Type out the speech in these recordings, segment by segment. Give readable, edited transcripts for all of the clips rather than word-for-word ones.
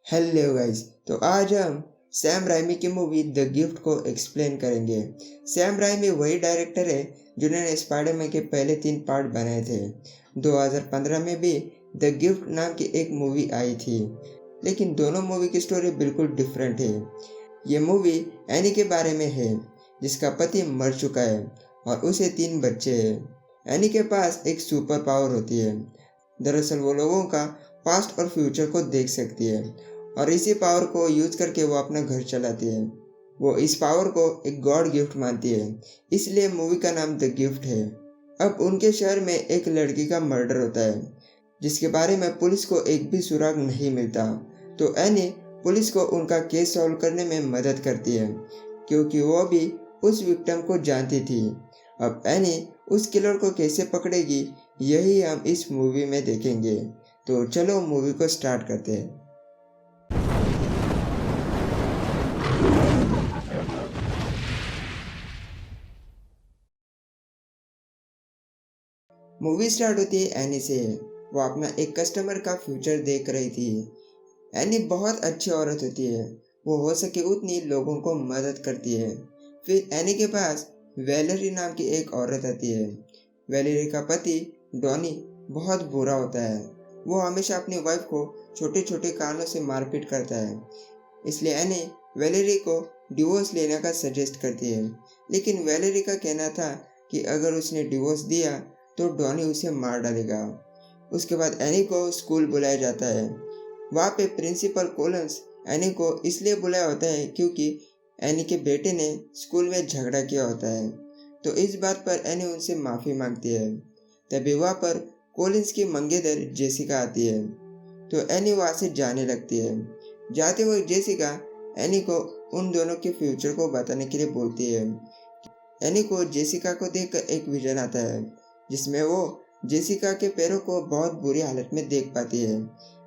Hello guys. तो आज हम सैम राइमी की मूवी द गिफ्ट को एक्सप्लेन करेंगे। सैम राइमी वही डायरेक्टर है जिन्होंने स्पाइडरमैन के पहले 3 पार्ट बनाए थे। 2015 में भी द गिफ्ट नाम की एक मूवी आई थी, लेकिन दोनों मूवी की स्टोरी बिल्कुल डिफरेंट है। ये मूवी एनी के बारे में है, जिसका पति मर चुका है और उसे 3 बच्चे हैं। एनी के पास एक सुपर पावर होती है। दरअसल वो लोगों का पास्ट और फ्यूचर को देख सकती है और इसी पावर को यूज करके वो अपना घर चलाती है। वो इस पावर को एक गॉड गिफ्ट मानती है, इसलिए मूवी का नाम द गिफ्ट है। अब उनके शहर में एक लड़की का मर्डर होता है, जिसके बारे में पुलिस को एक भी सुराग नहीं मिलता। तो एनी पुलिस को उनका केस सॉल्व करने में मदद करती है, क्योंकि वो भी उस विक्टिम को जानती थी। अब एनी उस किलर को कैसे पकड़ेगी, यही हम इस मूवी में देखेंगे। तो चलो मूवी को स्टार्ट करते हैं। मूवी स्टार्ट होती है एनी से। वो अपना एक कस्टमर का फ्यूचर देख रही थी। एनी बहुत अच्छी औरत होती है। वो हो सके उतनी लोगों को मदद करती है। फिर एनी के पास वैलेरी नाम की एक औरत आती है। वैलेरी का पति डॉनी बहुत बुरा होता है। वो हमेशा अपनी वाइफ को छोटे छोटे कारणों से मारपीट करता है। इसलिए एनी वैलेरी को डिवोर्स लेने का सजेस्ट करती है, लेकिन वैलेरी का कहना था कि अगर उसने डिवोर्स दिया तो डॉनी उसे मार डालेगा। उसके बाद एनी को स्कूल बुलाया जाता है। वहाँ पे प्रिंसिपल कोलंस एनी को इसलिए बुलाया होता है क्योंकि एनी के बेटे ने स्कूल में झगड़ा किया होता है। तो इस बात पर एनी उनसे माफ़ी मांगती है। तभी वहाँ पर कोलिंस की मंगेतर जेसिका आती है। तो एनी वहाँ से जाने लगती है। जाते वक्त जेसिका एनी को उन दोनों के फ्यूचर को बताने के लिए बोलती है। एनी को जेसिका को देखकर एक विजन आता है, जिसमें वो जेसिका के पैरों को बहुत बुरी हालत में देख पाती है,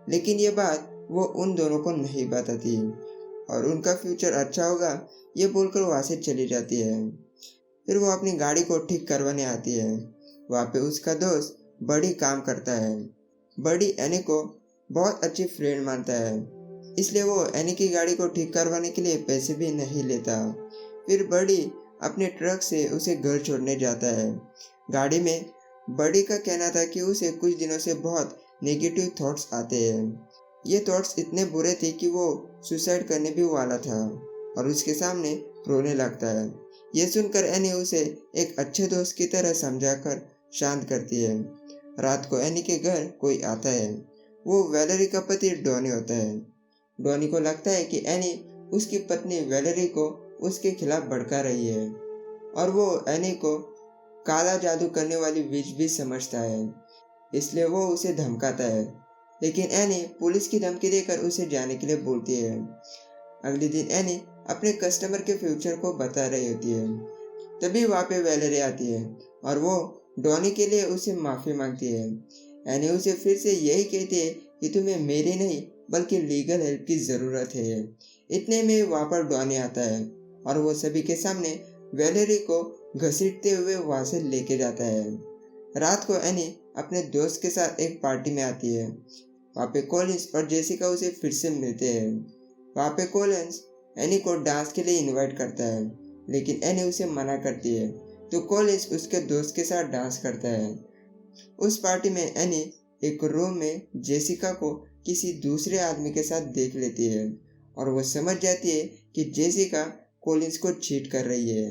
लेकिन ये बात वो उन दोनों को नहीं बताती और उनका फ्यूचर अच्छा होगा ये बोलकर वहाँ से चली जाती है। फिर वो अपनी गाड़ी को ठीक करवाने आती है। वहाँ पे उसका दोस्त बड़ी काम करता है। बड़ी एनी को बहुत अच्छी फ्रेंड मानता है, इसलिए वो एनी की गाड़ी को ठीक करवाने के लिए पैसे भी नहीं लेता। फिर बड़ी अपने ट्रक से उसे घर छोड़ने जाता है। गाड़ी में बड़ी का कहना था कि उसे कुछ दिनों से बहुत नेगेटिव थॉट्स आते हैं। ये थॉट्स इतने बुरे थे कि वो सुसाइड करने भी वाला था और उसके सामने रोने लगता है। ये सुनकर एनी उसे एक अच्छे दोस्त की तरह समझाकर शांत करती है। रात को एनी के घर कोई आता है। वो वैलेरी का पति डॉनी होता है। डॉनी को लगता है कि एनी उसकी पत्नी वैलेरी को उसके खिलाफ भड़का रही है और वो एनी को काला जादू करने वाली विच भी समझता है, इसलिए वो उसे धमकाता है। लेकिन एनी पुलिस की धमकी देकर उसे जाने के लिए बोलती है। अगले दिन एनी अपने कस्टमर के फ्यूचर को बता रही होती है। तभी वहाँ पे वैलेरी आती है और वो डॉनी के लिए उसे माफ़ी मांगती है। एनी उसे फिर से यही कहती है कि तुम्हें मेरी नहीं बल्कि लीगल हेल्प की ज़रूरत है। इतने में वहाँ पर डॉनी आता है और वो सभी के सामने वैलेरी को घसीटते हुए वहाँ से लेके जाता है। रात को एनी अपने दोस्त के साथ एक पार्टी में आती है। वहाँ पे कोलिंस और जेसिका उसे फिर से मिलते हैं। वहाँ पे कोलिंस एनी को डांस के लिए इनवाइट करता है, लेकिन एनी उसे मना करती है। तो कोलिंस उसके दोस्त के साथ डांस करता है। उस पार्टी में एनी एक रूम में जेसिका को किसी दूसरे आदमी के साथ देख लेती है और वो समझ जाती है कि जेसिका कोलिंस को चीट कर रही है।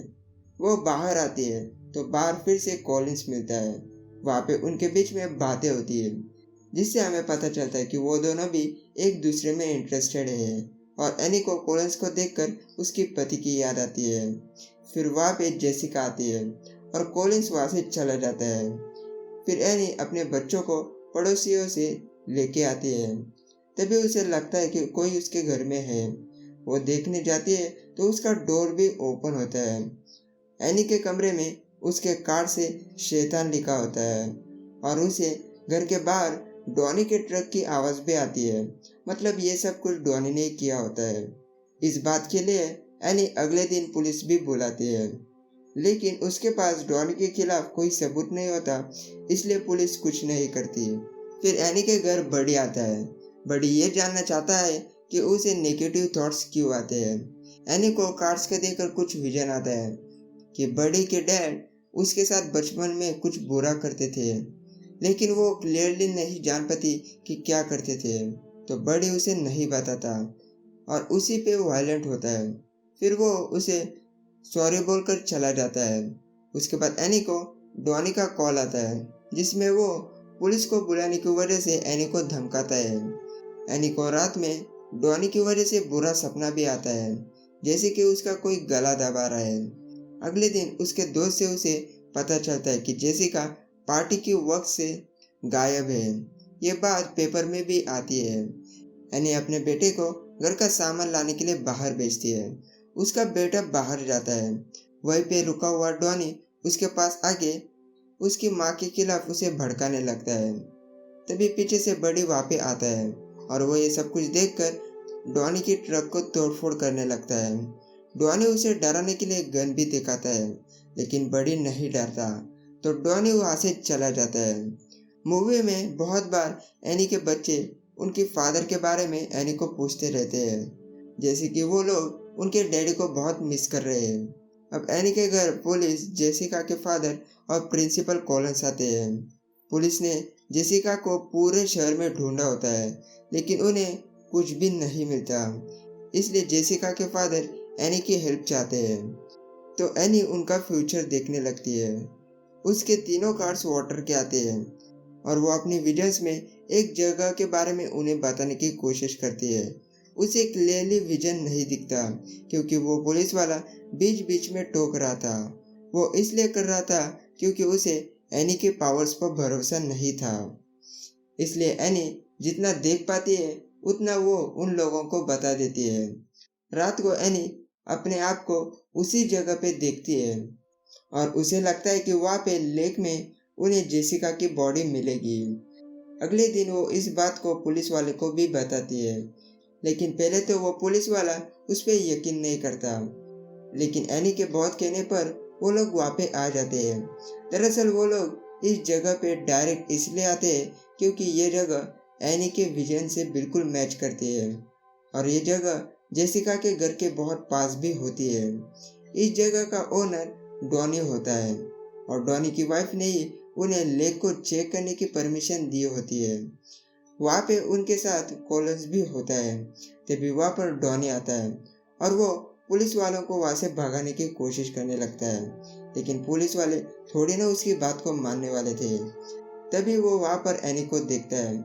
वो बाहर आती है तो बाहर फिर से कॉलिंस मिलता है। वहाँ पे उनके बीच में बातें होती है, जिससे हमें पता चलता है कि वो दोनों भी एक दूसरे में इंटरेस्टेड है और एनी को कॉलिंस को देखकर उसकी पति की याद आती है। फिर वहाँ पे जेसिका आती है और कॉलिंस वहाँ से चला जाता है। फिर एनी अपने बच्चों को पड़ोसियों से लेके आती है। तभी उसे लगता है कि कोई उसके घर में है। वो देखने जाती है तो उसका डोर भी ओपन होता है। एनी के कमरे में उसके कार्ड से शैतान लिखा होता है और उसे घर के बाहर डॉनी के ट्रक की आवाज़ भी आती है। मतलब ये सब कुछ डॉनी ने किया होता है। इस बात के लिए एनी अगले दिन पुलिस भी बुलाती है, लेकिन उसके पास डॉनी के खिलाफ कोई सबूत नहीं होता, इसलिए पुलिस कुछ नहीं करती। फिर एनी के घर बड़ी आता है। बड़ी ये जानना चाहता है कि उसे नेगेटिव थॉट्स क्यों आते हैं। एनी को कार्ड्स का देखकर कुछ विजन आता है कि बड़ी के डैड उसके साथ बचपन में कुछ बुरा करते थे, लेकिन वो क्लियरली नहीं जान पाती कि क्या करते थे, तो बड़ी उसे नहीं बताता और उसी पे वायलेंट होता है। फिर वो उसे सॉरी बोलकर चला जाता है। उसके बाद एनी को डॉनी का कॉल आता है, जिसमें वो पुलिस को बुलाने की वजह से एनी को धमकाता है। एनी को रात में डॉनी की वजह से बुरा सपना भी आता है, जैसे कि उसका कोई गला दबा रहा है। अगले दिन उसके दोस्त से उसे पता चलता है कि जेसिका पार्टी के वक्त से गायब है। ये बात पेपर में भी आती है। एनी अपने बेटे को घर का सामान लाने के लिए बाहर भेजती है। उसका बेटा बाहर जाता है। वहीं पे रुका हुआ डॉनी उसके पास आके उसकी माँ के खिलाफ उसे भड़काने लगता है। तभी पीछे से बड़ी वहाँ पे आता है और वो ये सब कुछ देखकर डॉनी की ट्रक को तोड़फोड़ करने लगता है। डॉनी उसे डराने के लिए गन भी दिखाता है, लेकिन बड़ी नहीं डरता, तो डॉनी वहाँ से चला जाता है। मूवी में बहुत बार एनी के बच्चे उनके फादर के बारे में एनी को पूछते रहते हैं, जैसे कि वो लोग उनके डैडी को बहुत मिस कर रहे हैं। अब एनी के घर पुलिस, जेसिका के फादर और प्रिंसिपल कॉलिंस आते हैं। पुलिस ने जेसिका को पूरे शहर में ढूंढा होता है, लेकिन उन्हें कुछ भी नहीं मिलता। इसलिए जेसिका के फादर एनी की हेल्प चाहते हैं, तो एनी उनका फ्यूचर देखने लगती है। उसके तीनों कार्ड्स वाटर के आते हैं और वो अपनी विजन्स में एक जगह के बारे में उन्हें बताने की कोशिश करती है। उसे क्लियरली विजन नहीं दिखता, क्योंकि वो पुलिस वाला बीच बीच में टोक रहा था। वो इसलिए कर रहा था क्योंकि उसे एनी के पावर्स पर भरोसा नहीं था। इसलिए एनी जितना देख पाती है उतना वो उन लोगों को बता देती है। रात को एनी अपने आप को उसी जगह पे देखती है और उसे लगता है कि वहाँ पे लेक में उन्हें जेसिका की बॉडी मिलेगी। अगले दिन वो इस बात को पुलिस वाले को भी बताती है, लेकिन पहले तो वो पुलिस वाला उस पर यकीन नहीं करता, लेकिन एनी के बहुत कहने पर वो लोग वहाँ पे आ जाते हैं। दरअसल वो लोग इस जगह पे डायरेक्ट इसलिए आते हैं क्योंकि ये जगह एनी के विजन से बिल्कुल मैच करती है और ये जगह जेसिका के घर के बहुत पास भी होती है। इस जगह का ओनर डॉनी होता है और डॉनी की वाइफ ने ही उन्हें लेक को चेक करने की परमिशन दी होती है। वहाँ पे उनके साथ कॉलिंस भी होता है। तभी वहाँ पर डॉनी आता है और वो पुलिस वालों को वहाँ से भगाने की कोशिश करने लगता है, लेकिन पुलिस वाले थोड़ी ना उसकी बात को मानने वाले थे। तभी वो वहाँ पर एनी को देखता है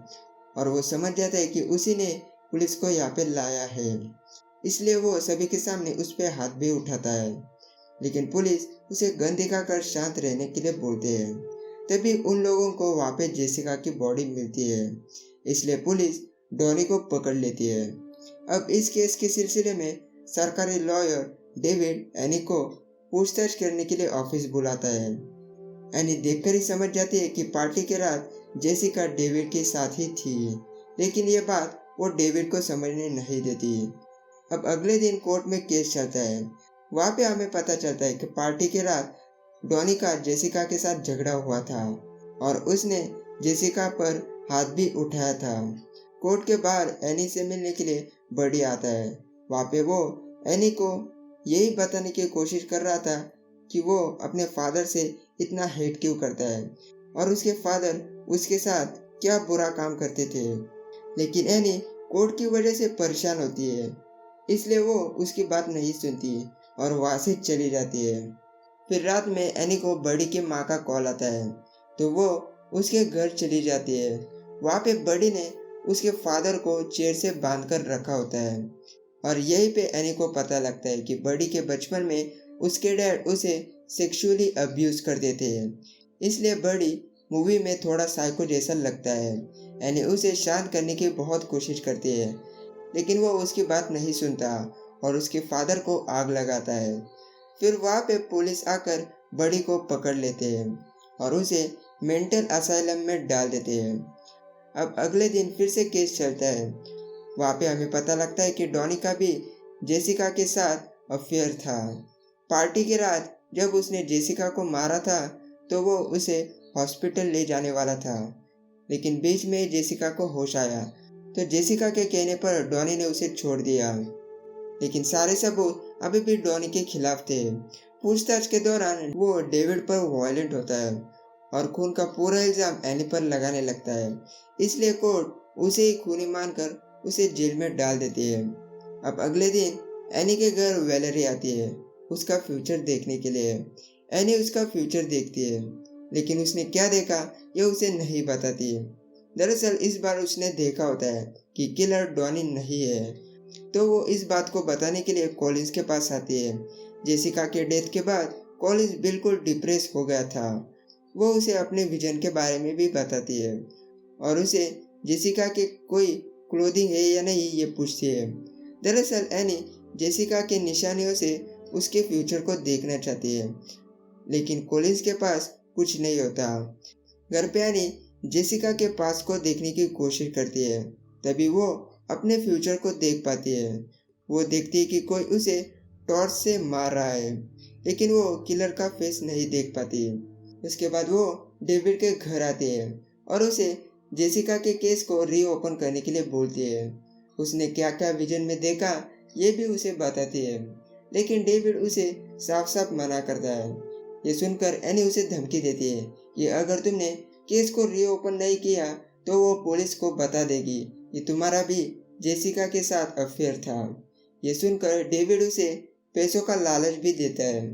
और वो समझ जाता है कि उसी ने पुलिस को यहाँ पे लाया है, इसलिए वो सभी के सामने उस पर हाथ भी उठाता है, लेकिन पुलिस उसे गन दिखाकर शांत रहने के लिए बोलते हैं। तभी उन लोगों को वहाँ पे जेसिका की बॉडी मिलती है, इसलिए पुलिस डॉनी को पकड़ लेती है। अब इस केस के सिलसिले में सरकारी लॉयर डेविड एनी को पूछताछ करने के लिए ऑफिस बुलाता है। एनी देखकर ही समझ जाती है कि पार्टी के रात जेसिका डेविड के साथ ही थी, लेकिन ये बात वो डेविड को समझने नहीं देती। अब अगले दिन कोर्ट में केस चलता है। वहाँ पे हमें पता चलता है कि पार्टी के रात डॉनी का जेसिका के साथ झगड़ा हुआ था और उसने जेसिका पर हाथ भी उठाया था। कोर्ट के बाहर एनी से मिलने के लिए बड़ी आता है। वहाँ पे वो एनी को यही बताने की कोशिश कर रहा था कि वो अपने फादर से इतना हेट क्यों करता है और उसके फादर उसके साथ क्या बुरा काम करते थे, लेकिन एनी कोर्ट की वजह से परेशान होती है, इसलिए वो उसकी बात नहीं सुनती और वहाँ से चली जाती है। फिर रात में एनी को बड़ी की माँ का कॉल आता है, तो वो उसके घर चली जाती है। वहाँ पे बड़ी ने उसके फादर को चेयर से बांध कर रखा होता है और यहीं पे एनी को पता लगता है कि बड़ी के बचपन में उसके डैड उसे सेक्सुअली अब्यूज कर देते हैं, इसलिए बड़ी मूवी में थोड़ा साइको जैसा लगता है। एनी उसे शांत करने की बहुत कोशिश करती है, लेकिन वो उसकी बात नहीं सुनता और उसके फादर को आग लगाता है। फिर वहाँ पे पुलिस आकर बड़ी को पकड़ लेते हैं और उसे मेंटल असाइलम में डाल देते हैं। अब अगले दिन फिर से केस चलता है। वहाँ पे हमें पता लगता है कि डॉनी का भी जेसिका के साथ अफेयर था। पार्टी की रात जब उसने जेसिका को मारा था तो वो उसे हॉस्पिटल ले जाने वाला था, लेकिन बीच में जेसिका को होश आया तो जेसिका के कहने पर डॉनी ने उसे छोड़ दिया, लेकिन सारे सबूत अभी भी डॉनी के खिलाफ थे। पूछताछ के दौरान वो डेविड पर वायलेंट होता है और खून का पूरा इल्जाम एनी पर लगाने लगता है। इसलिए कोर्ट उसे ही खूनी मानकर उसे जेल में डाल देती है। अब अगले दिन एनी के घर वैलेरी आती है उसका फ्यूचर देखने के लिए। एनी उसका फ्यूचर देखती है, लेकिन उसने क्या देखा यह उसे नहीं बताती। दरअसल इस बार उसने देखा होता है कि किलर डॉनी नहीं है, तो वो इस बात को बताने के लिए कॉलिंस के पास आती है। जेसिका के डेथ के बाद कॉलिंस बिल्कुल डिप्रेस हो गया था। वो उसे अपने विजन के बारे में भी बताती है और उसे जेसिका के कोई क्लोथिंग है या नहीं ये पूछती है। दरअसल एनी जेसिका के निशानियों से उसके फ्यूचर को देखना चाहती है, लेकिन कॉलिंस के पास कुछ नहीं होता। घर पे एनी जेसिका के पास को देखने की कोशिश करती है, तभी वो अपने फ्यूचर को देख पाती है। वो देखती है कि कोई उसे टॉर्च से मार रहा है, लेकिन वो किलर का फेस नहीं देख पाती। उसके बाद वो डेविड के घर आती है और उसे जेसिका के केस को रीओपन करने के लिए बोलती है। उसने क्या क्या विजन में देखा ये भी उसे बताती है, लेकिन डेविड उसे साफ साफ मना करता है। ये सुनकर एनी उसे धमकी देती है कि अगर तुमने केस को रीओपन नहीं किया तो वो पुलिस को बता देगी कि तुम्हारा भी जेसिका के साथ अफेयर था। ये सुनकर डेविड उसे पैसों का लालच भी देता है,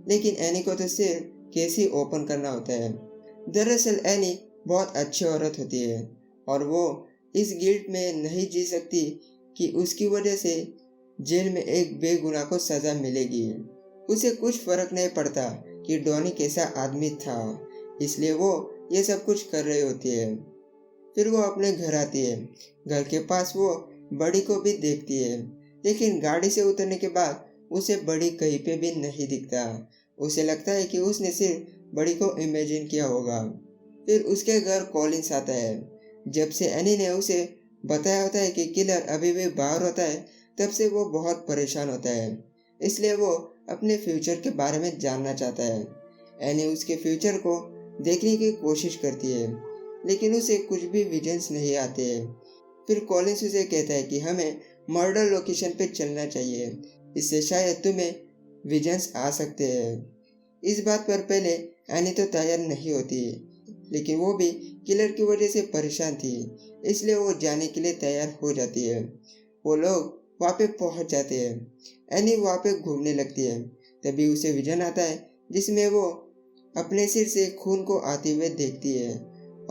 लेकिन एनी को तो सिर्फ केस ही ओपन करना होता है। दरअसल एनी बहुत अच्छी औरत होती है और वो इस गिल्ट में नहीं जी सकती कि उसकी वजह से जेल में एक बेगुनाह को सजा मिलेगी। उसे कुछ फर्क नहीं पड़ता कि डॉनी कैसा आदमी था, इसलिए वो ये सब कुछ कर रही होती है। फिर वो अपने घर आती है। घर के पास वो बड़ी को भी देखती है, लेकिन गाड़ी से उतरने के बाद उसे बड़ी कहीं पे भी नहीं दिखता। उसे लगता है कि उसने सिर्फ बड़ी को इमेजिन किया होगा। फिर उसके घर कॉलिंस आता है। जब से एनी ने उसे बताया होता है कि किलर अभी भी बाहर होता है, तब से वो बहुत परेशान होता है। इसलिए वो अपने फ्यूचर के बारे में जानना चाहता है। एनी उसके फ्यूचर को देखने की कोशिश करती है, लेकिन उसे कुछ भी विजन्स नहीं आते हैं। फिर कॉलिंस उसे कहता है कि हमें मर्डर लोकेशन पे चलना चाहिए, इससे शायद तुम्हें विजन्स आ सकते हैं। इस बात पर पहले एनी तो तैयार नहीं होती, लेकिन वो भी किलर की वजह से परेशान थी, इसलिए वो जाने के लिए तैयार हो जाती है। वो लोग वहाँ पे पहुँच जाते हैं। एनी वहाँ पे घूमने लगती है, तभी उसे विजन आता है जिसमें वो अपने सिर से खून को आते हुए देखती है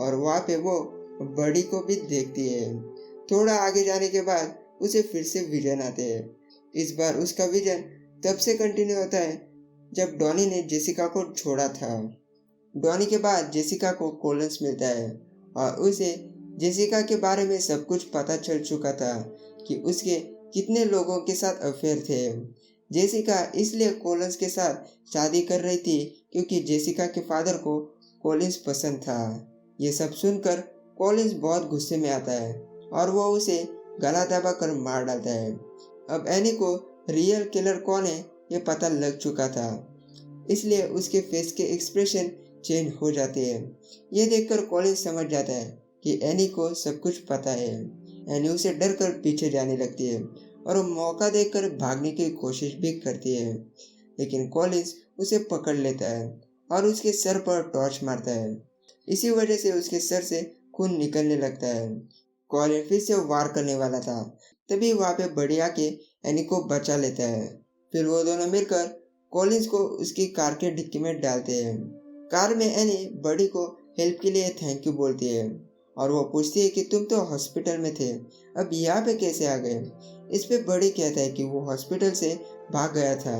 और वहाँ पे वो बड़ी को भी देखती है। थोड़ा आगे जाने के बाद उसे फिर से विजन आते हैं। इस बार उसका विजन तब से कंटिन्यू होता है जब डॉनी ने जेसिका को छोड़ा था। डॉनी के बाद जेसिका को कॉलिंस मिलता है और उसे जेसिका के बारे में सब कुछ पता चल चुका था कि उसके कितने लोगों के साथ अफेयर थे। जेसिका इसलिए कॉलिंस के साथ शादी कर रही थी क्योंकि जेसिका के फादर को कॉलिंस पसंद था। ये सब सुनकर कॉलिंस बहुत गुस्से में आता है और वो उसे गला दबा कर मार डालता है। अब एनी को रियल किलर कौन है ये पता लग चुका था, इसलिए उसके फेस के एक्सप्रेशन चेंज हो जाते हैं। ये देखकर कॉलिंस समझ जाता है कि एनी को सब कुछ पता है। एनी उसे डर कर पीछे जाने लगती है और वो मौका देखकर भागने की कोशिश भी करती है, लेकिन कॉलिंस उसे पकड़ लेता है और उसके सर पर टॉर्च मारता है। इसी वजह से उसके सर से खून निकलने लगता है। कॉलिन फिर से वार करने वाला था, तभी वहाँ पे बड़ी आके एनी को बचा लेता है। फिर वो दोनों मिलकर कॉलिंस को उसकी कार के डिक्की में डालते हैं। कार में एनी बड़ी को हेल्प के लिए थैंक यू बोलती है और वो पूछती है कि तुम तो हॉस्पिटल में थे, अब यहाँ पे कैसे आ गए। इस पे बड़ी कहता है कि वो हॉस्पिटल से भाग गया था।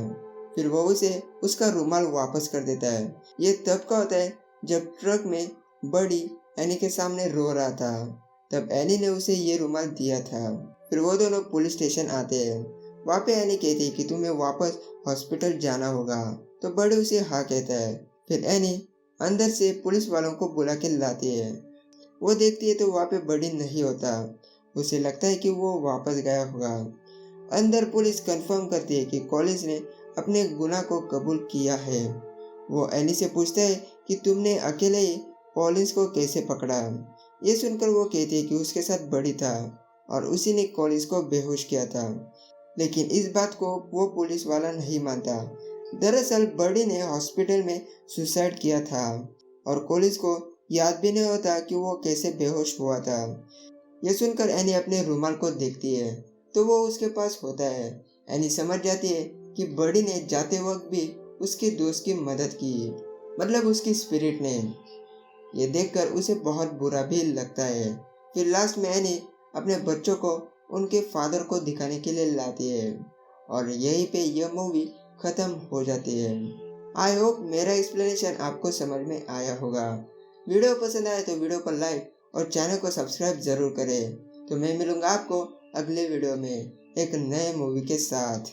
फिर वो उसे उसका रुमाल वापस कर देता है। ये तब का होता है जब ट्रक में बड़ी एनी के सामने रो रहा था, तब एनी ने उसे ये रुमाल दिया था। फिर वो दोनों पुलिस स्टेशन आते हैं। वहाँ पे एनी कहती है कि तुम्हें वापस हॉस्पिटल जाना होगा, तो बड़ी उसे हाँ कहता है। फिर एनी अंदर से पुलिस वालों को बुला के लाती है। वो देखती है तो वहाँ पे बड़ी नहीं होता। उसे लगता है कि वो वापस गया होगा। अंदर पुलिस कंफर्म करती है कि कॉलिंस ने अपने गुनाह को कबूल किया है। वो एनी से पूछता है कि तुमने अकेले ही कॉलिंस को कैसे पकड़ा। ये सुनकर वो कहती है कि उसके साथ बड़ी था और उसी ने कॉलिंस को बेहोश किया था। लेकिन इस बात को वो पुलिस वाला नहीं मानता। दरअसल बर्डी ने हॉस्पिटल में सुसाइड किया था और कॉलिंस को याद भी नहीं होता कि वो कैसे बेहोश हुआ था। यह सुनकर एनी अपने रुमाल को देखती है तो वो उसके पास होता है। एनी समझ जाती है कि बर्डी ने जाते वक्त भी उसके दोस्त की मदद की, मतलब उसकी स्पिरिट ने। ये देखकर उसे बहुत बुरा भी लगता है। फिर लास्ट में एनी अपने बच्चों को उनके फादर को दिखाने के लिए लाती है और यहीं पे यह मूवी खत्म हो जाती है। आई होप मेरा एक्सप्लेनेशन आपको समझ में आया होगा। वीडियो पसंद आए तो वीडियो को लाइक और चैनल को सब्सक्राइब जरूर करें। तो मैं मिलूंगा आपको अगले वीडियो में एक नए मूवी के साथ।